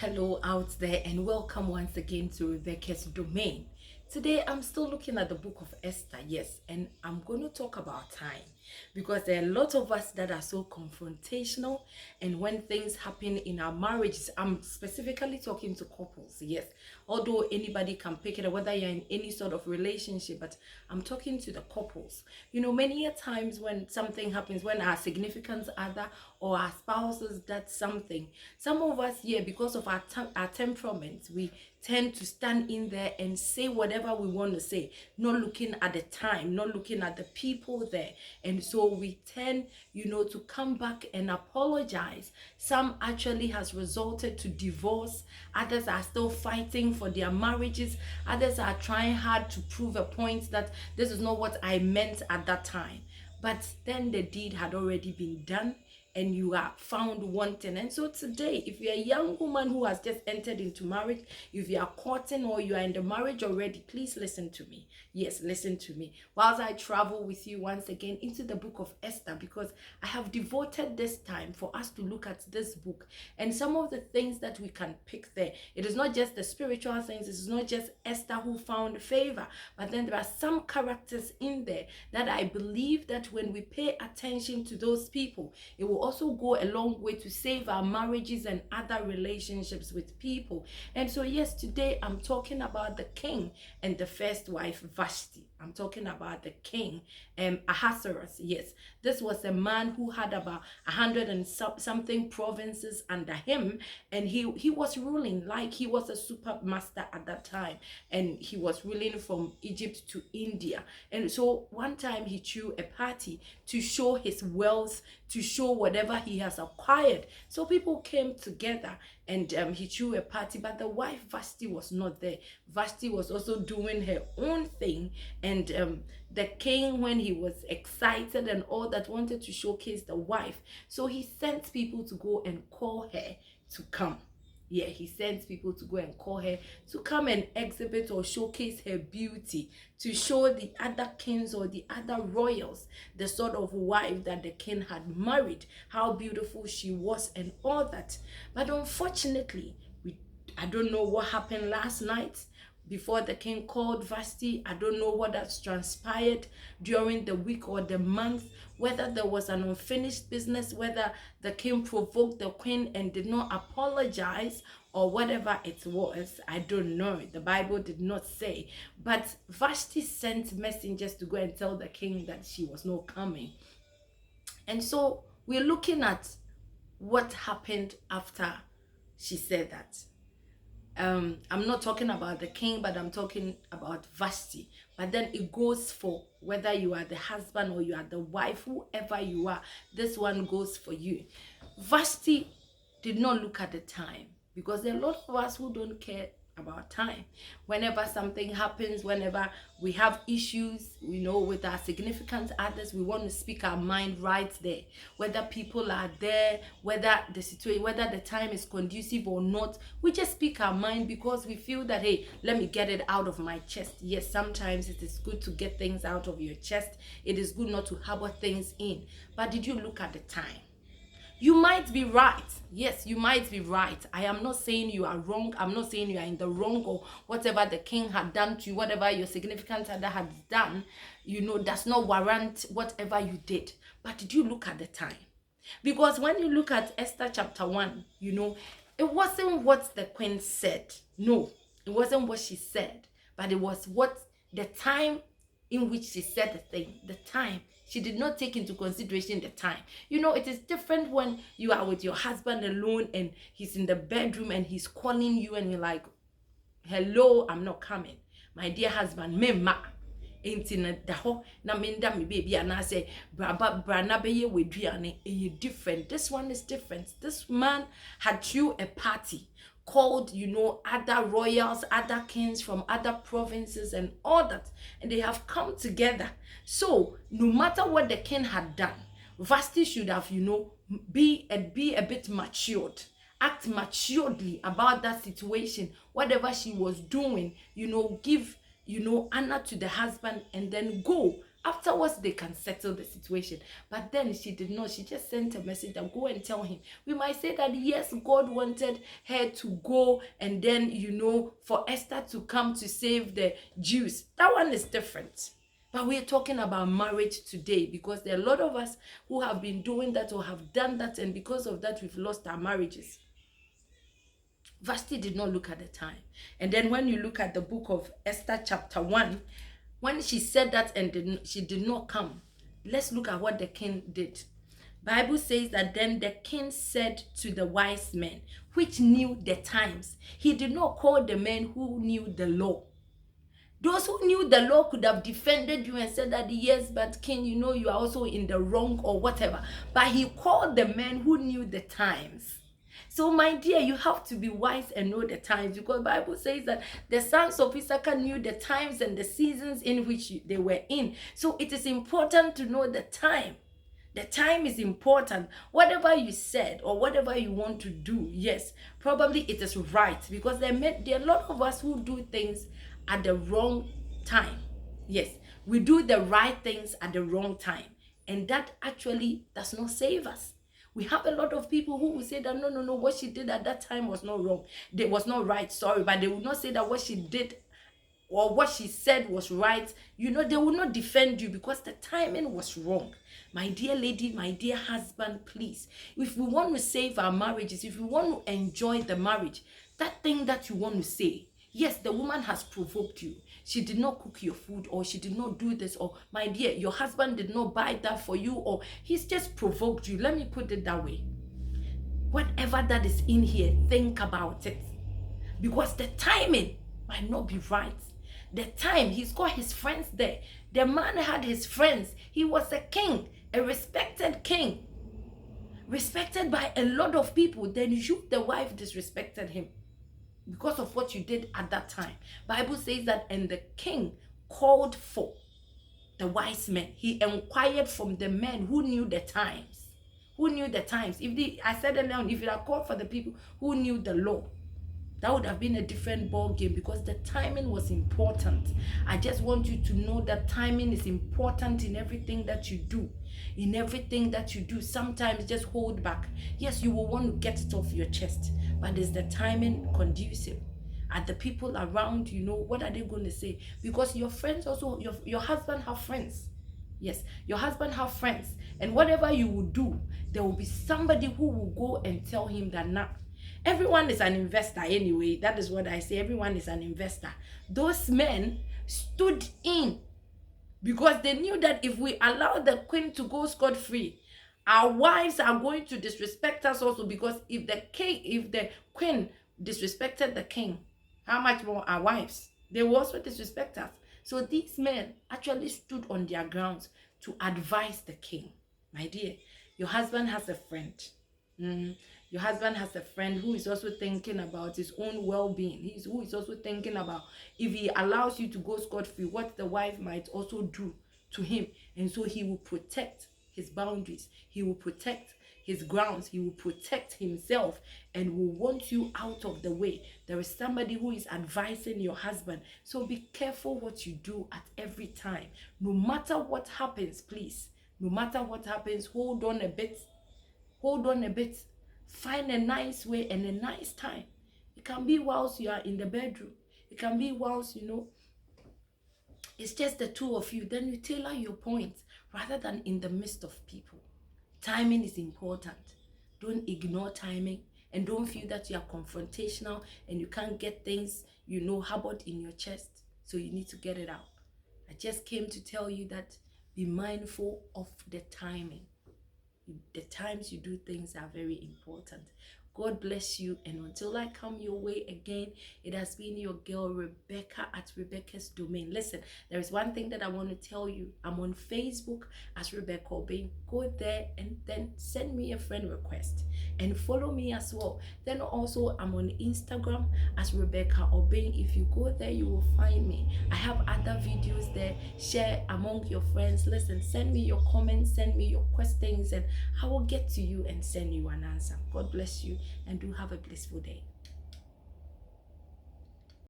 Hello out there and welcome once again to Rebecca's Domain. Today I'm still looking at the book of Esther, yes, and I'm going to talk about time because there are a lot of us that are so confrontational, and when things happen in our marriages, I'm specifically talking to couples, yes, although anybody can pick it up, whether you're in any sort of relationship, but I'm talking to the couples. Many a times when something happens, when our significant other or our spouses does something, some of us here, because of our temperament, we tend to stand in there and say whatever we want to say, not looking at the time, not looking at the people there. And so we tend, to come back and apologize. Some actually has resulted to divorce. Others are still fighting for their marriages. Others are trying hard to prove a point that this is not what I meant at that time. But then the deed had already been done and you are found wanting. And so today, if you're a young woman who has just entered into marriage, if you are courting or you are in the marriage already, please listen to me. Yes, listen to me. Whilst I travel with you once again into the book of Esther, because I have devoted this time for us to look at this book and some of the things that we can pick there. It is not just the spiritual things. It is not just Esther who found favor, but then there are some characters in there that I believe that when we pay attention to those people, it will also go a long way to save our marriages and other relationships with people. And so yes, today I'm talking about the king and the first wife Vashti. I'm talking about the king Ahasuerus. Yes, this was a man who had about 100 and something provinces under him, and he was ruling like he was a super master at that time, and he was ruling from Egypt to India. And so one time he threw a party to show his wealth, to show whatever he has acquired. So people came together and he threw a party, but the wife Vashti was not there. Vashti was also doing her own thing, and the king, when he was excited and all that, wanted to showcase the wife, so he sent people to go and call her to come. Yeah, he sends people to go and call her to come and exhibit or showcase her beauty, to show the other kings or the other royals the sort of wife that the king had married, how beautiful she was and all that. But unfortunately, I don't know what happened last night before the king called Vashti. I don't know what has transpired during the week or the month, whether there was an unfinished business, whether the king provoked the queen and did not apologize, or whatever it was. I don't know. The Bible did not say. But Vashti sent messengers to go and tell the king that she was not coming. And so we're looking at what happened after she said that. I'm not talking about the king, but I'm talking about Vashti. But then it goes for whether you are the husband or you are the wife, whoever you are, this one goes for you. Vashti did not look at the time, because there are a lot of us who don't care about time. Whenever something happens, whenever we have issues, with our significant others, we want to speak our mind right there. Whether people are there, whether the situation, whether the time is conducive or not, we just speak our mind because we feel that, hey, let me get it out of my chest. Yes, sometimes it is good to get things out of your chest. It is good not to harbor things in. But did you look at the time? You might be right. Yes, you might be right. I am not saying you are wrong. I'm not saying you are in the wrong, or whatever the king had done to you, whatever your significant other had done, does not warrant whatever you did. But did you look at the time? Because when you look at Esther chapter 1, it wasn't what the queen said. No, it wasn't what she said, but it was what the time in which she said the thing, the time. She did not take into consideration the time. It is different when you are with your husband alone and he's in the bedroom and he's calling you and you're like, hello, I'm not coming. My dear husband, me ma. Ain't da ho na menda me baby and I say brana be ye weduane different. This one is different. This man had threw a party, called other royals, other kings from other provinces and all that, and they have come together. So no matter what the king had done, Vashti should have be a bit matured, act maturely about that situation, whatever she was doing, give honor to the husband, and then go Afterwards, they can settle the situation. But then she did not. She just sent a message that go and tell him. We might say that yes, God wanted her to go and then, for Esther to come to save the Jews. That one is different. But we're talking about marriage today, because there are a lot of us who have been doing that or have done that, and because of that, we've lost our marriages. Vashti did not look at the time. And then when you look at the book of Esther chapter 1, when she said that and she did not come, let's look at what the king did. Bible says that then the king said to the wise men, which knew the times. He did not call the men who knew the law. Those who knew the law could have defended you and said that, yes, but king, you are also in the wrong or whatever. But he called the men who knew the times. So my dear, you have to be wise and know the times, because the Bible says that the sons of Issachar knew the times and the seasons in which they were in. So it is important to know the time. The time is important. Whatever you said or whatever you want to do, yes, probably it is right, because there are a lot of us who do things at the wrong time. Yes, we do the right things at the wrong time, and that actually does not save us. We have a lot of people who will say that no, what she did at that time was not wrong. It was not right, sorry, but they will not say that what she did or what she said was right. They will not defend you because the timing was wrong. My dear lady, my dear husband, please, if we want to save our marriages, if we want to enjoy the marriage, that thing that you want to say, yes, the woman has provoked you. She did not cook your food, or she did not do this, or my dear, your husband did not buy that for you, or he's just provoked you. Let me put it that way. Whatever that is in here, think about it, because the timing might not be right. The time, he's got his friends there. The man had his friends. He was a king, a respected king, respected by a lot of people. Then you, the wife, disrespected him because of what you did at that time. Bible says that, and the king called for the wise men. He inquired from the men who knew the times. Who knew the times. I said it now, if it had called for the people who knew the law, that would have been a different ball game, because the timing was important. I just want you to know that timing is important in everything that you do. In everything that you do, sometimes just hold back. Yes, you will want to get it off your chest, but is the timing conducive? Are the people around, what are they going to say? Because your friends also, your husband have friends. Yes, your husband have friends. And whatever you will do, there will be somebody who will go and tell him that now, everyone is an investor anyway. That is what I say. Everyone is an investor. Those men stood in because they knew that if we allow the queen to go scot-free, our wives are going to disrespect us also, because if the queen disrespected the king, how much more our wives? They will also disrespect us. So these men actually stood on their grounds to advise the king. My dear, your husband has a friend. Your husband has a friend who is also thinking about his own well-being. Who is also thinking about, if he allows you to go scot-free, what the wife might also do to him. And so he will protect his boundaries. He will protect his grounds. He will protect himself and will want you out of the way. There is somebody who is advising your husband. So be careful what you do at every time. No matter what happens, please. No matter what happens, hold on a bit. Hold on a bit. Find a nice way and a nice time. It can be whilst you are in the bedroom. It can be whilst, it's just the two of you. Then you tailor your points rather than in the midst of people. Timing is important. Don't ignore timing, and don't feel that you are confrontational and you can't get things, harbored in your chest. So you need to get it out. I just came to tell you that be mindful of the timing. The times you do things are very important. God bless you, and until I come your way again, it has been your girl Rebecca at Rebecca's Domain. Listen, there is one thing that I want to tell you. I'm on Facebook as Rebecca Obey. Go there and then send me a friend request and follow me as well. Then also I'm on Instagram as Rebecca Obey. If you go there, you will find me. I have other videos there. Share among your friends. Listen, send me your comments, send me your questions, and I will get to you and send you an answer. God bless you, and do have a blissful day.